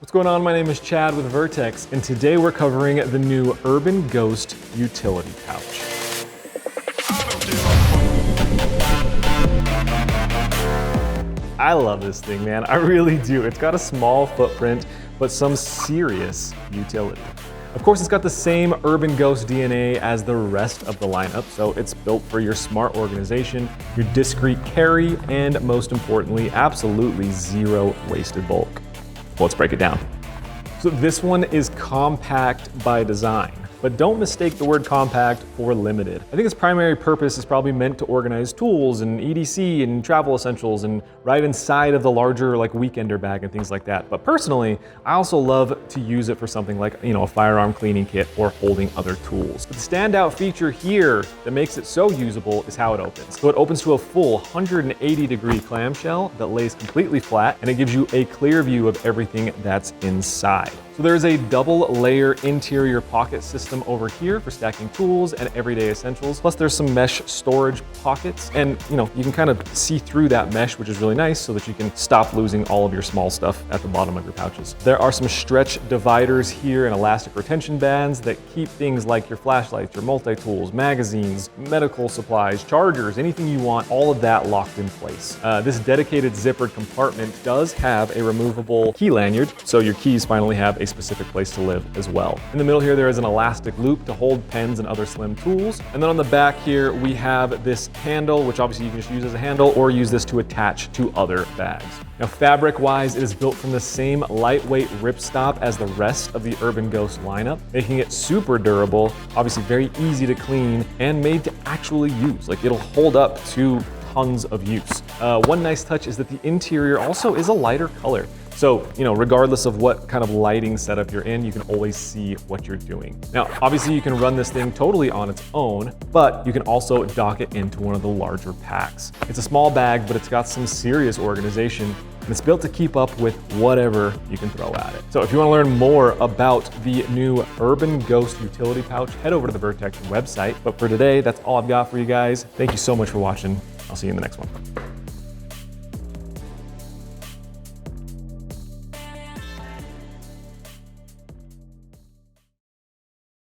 What's going on? My name is Chad with Vertex, and today we're covering the new Urban Ghost utility pouch. I love this thing, man. I really do. It's got a small footprint, but some serious utility. Of course, it's got the same Urban Ghost DNA as the rest of the lineup, so it's built for your smart organization, your discreet carry, and most importantly, absolutely zero wasted bulk. Well, let's break it down. So this one is compact by design, but don't mistake the word compact for limited. I think its primary purpose is probably meant to organize tools and EDC and travel essentials and right inside of the larger like weekender bag and things like that. But personally, I also love to use it for something like, a firearm cleaning kit or holding other tools. But the standout feature here that makes it so usable is how it opens. So it opens to a full 180-degree clamshell that lays completely flat, and it gives you a clear view of everything that's inside. So there's a double layer interior pocket system over here for stacking tools and everyday essentials. Plus there's some mesh storage pockets, and you can kind of see through that mesh, which is really nice so that you can stop losing all of your small stuff at the bottom of your pouches. There are some stretch dividers here and elastic retention bands that keep things like your flashlights, your multi-tools, magazines, medical supplies, chargers, anything you want, all of that locked in place. This dedicated zippered compartment does have a removable key lanyard, so your keys finally have a specific place to live as well. In the middle here, there is an elastic loop to hold pens and other slim tools. And then on the back here, we have this handle, which obviously you can just use as a handle or use this to attach to other bags. Now, fabric-wise, it is built from the same lightweight ripstop as the rest of the Urban Ghost lineup, making it super durable, obviously very easy to clean, and made to actually use. Like, it'll hold up to tons of use. One nice touch is that the interior also is a lighter color. So, regardless of what kind of lighting setup you're in, you can always see what you're doing. Now, obviously you can run this thing totally on its own, but you can also dock it into one of the larger packs. It's a small bag, but it's got some serious organization, and it's built to keep up with whatever you can throw at it. So if you want to learn more about the new Urban Ghost utility pouch, head over to the Vertex website. But for today, that's all I've got for you guys. Thank you so much for watching. I'll see you in the next one.